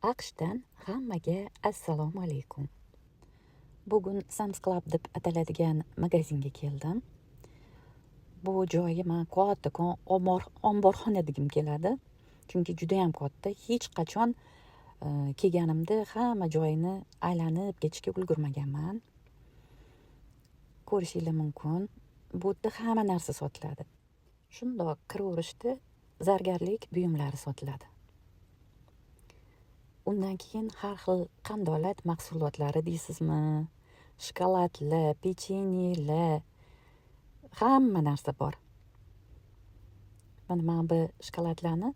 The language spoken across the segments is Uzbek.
AQShdan hammaga assalomu alaykum. Bugun Sam's Club deb ataladigan magazinga keldim. Bu joyi men kattakon omborxona degim keladi. Chunki juda ham katta. Hech qachon kelganimda hamma joyini aylanib ketishga ulgurmaganman. Ko'rishingiz mumkin. Bu yerda hamma narsa sotiladi. Shundoq kiraverishda zargarlik buyumlari sotiladi. Undan keyin har xil qandolat mahsulotlari deysizmi? Shokoladlar, pechenyelar, hamma narsa bor. Mana bu shokoladlarni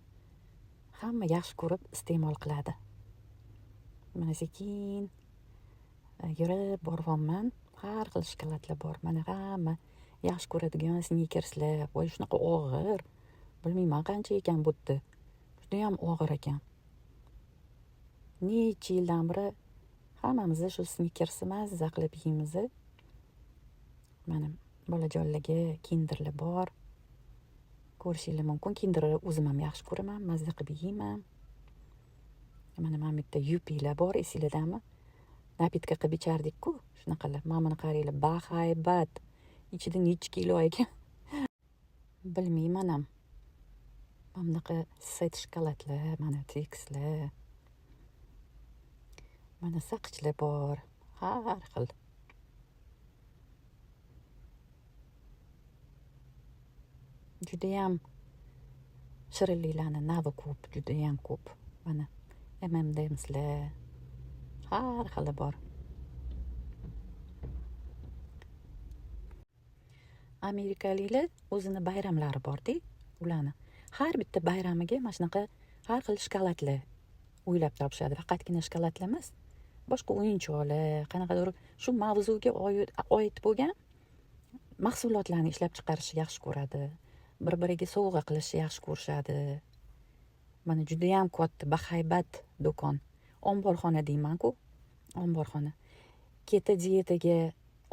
hamma yaxshi ko'rib iste'mol qiladi. Mana sekin yurib boryapman. Har xil shokoladlar bor. Mana hamma yaxshi ko'radigan Snickerslar. Voy, shunaqa og'ir. Bilmayman qancha ekan bu yerda. Juda ham og'ir ekan. Necha yildan beri hammamiz shu Snickersni mazza qilib yeymiz. Mana bolajonlarga Kinderlar bor. Ko'rishingiz mumkin. Kinderni o'zim ham yaxshi ko'raman, mazza qilib yeyman. Mana bu yerda Yupilar bor, esinglardami? Napitka qilib ichardik-ku, shunaqalar. Mana buni qaranglar, bahaybat. Ichida necha kilo ekan. Bilmayman ham. Mana bunaqa set shokoladlar, mana Twixlar. Mana saqichlar bor, har xil. Juda ham shirinliklarni navi ko'p, juda ham ko'p. Mana M&M'slar, har xili bor. Amerikaliklar o'zini bayramlari bor-da, ularni. Har bitta bayramiga mana shunaqa har xil shokoladlar o'ylab topishadi. Faqatgina shokoladlar emas, boshqa o'yinchoqlar, qanaqadir shu mavzuga oid bo'lgan mahsulotlarni ishlab chiqarishni yaxshi ko'radi. Bir-biriga sovg'a qilishni yaxshi ko'rishadi. Mana juda ham katta bahaybat do'kon. Omborxona deyman-ku, omborxona. Keto dietaga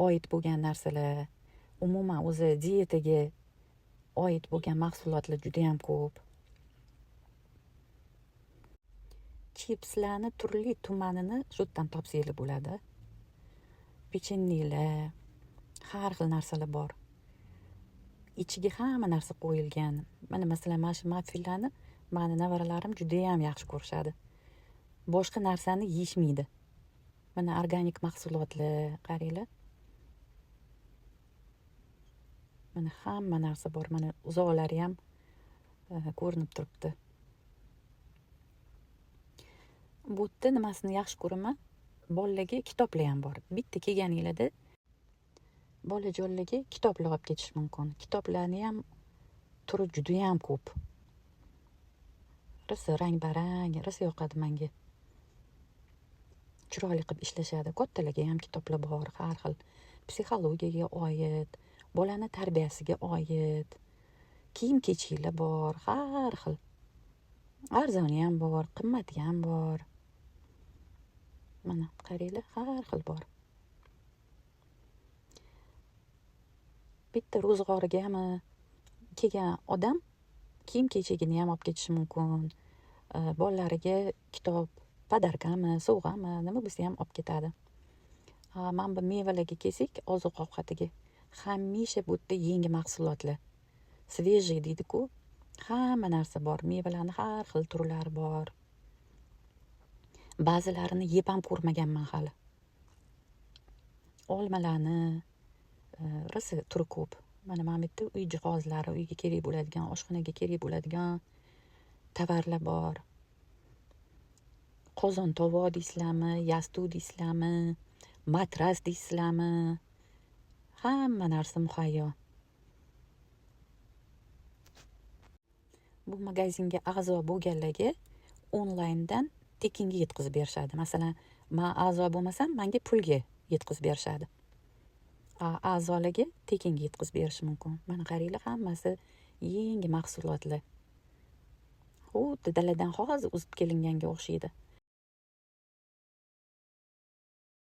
oid bo'lgan narsalar, umuman o'zi dietaga oid bo'lgan mahsulotlar juda ham ko'p. Chipslarni turli tumanini shu yerdan topsangiz bo'ladi. Pechenyelar, har xil narsalar bor. Ichiga hamma narsa qo'yilgan. Mana masalan, mana shu maffinlarni meni nevaralarim juda ham yaxshi ko'rishadi. Boshqa narsani yeyishmaydi. Mana organik mahsulotlar, qaranglar. Mana hamma narsa bor. Mana uzoqlari ham ko'rinib turibdi. Bu yerda nimasini yaxshi ko'raman? Bolalarga kitoblar ham bor. Bitta kelganinglarda bolajonlarga kitoblar olib ketish mumkin. Kitoblarni ham turi juda ham ko'p. Rosa rang-barang, rosa yoqadi menga. Chiroyli qilib ishlashadi. Kattalarga ham kitoblar bor, har xil. Psixologiyaga oid, bolani tarbiyasiga oid, kiyim-kechiklar bor, har xil. Arzoni ham bor, qimmati ham bor. Mana qaranglar, har xil bor. Bitta ro'zg'origa ham kelgan odam kiyim-kechigini ham olib ketishi mumkin. Bolalariga kitob, podarkami, sovg'ami, nima bo'lsa ham olib ketadi. Mana bu mevalarga kelsak, oziq-ovqatiga. Hamisha bu yerda yangi mahsulotlar. Svejiy deydi-ku. Hamma narsa bor. Mevalarni har xil turlari bor. Ba'zilarini yeb ham ko'rmaganman hali. Olmalarni rosa turi ko'p. Mana bu yerda uy jihozlari, uyga kerak bo'ladigan, oshxonaga kerak bo'ladigan tovarlar bor. Qozon tovoq deysizlarmi, yastuv deysizlarmi, matras deysizlarmi? Hamma narsa muhayyo. Bu magazinga a'zo bo'lganlarga onlayndan tekinga yetkazib berishadi. Masalan, men a'zo bo'lmasam, menga pulga yetkazib berishadi. A'zolarga tekinga yetkazib berish mumkin. Mana qaranglar, hammasi yangi mahsulotlar. Xuddi daladan hozir o'zib kelinganga o'xshaydi.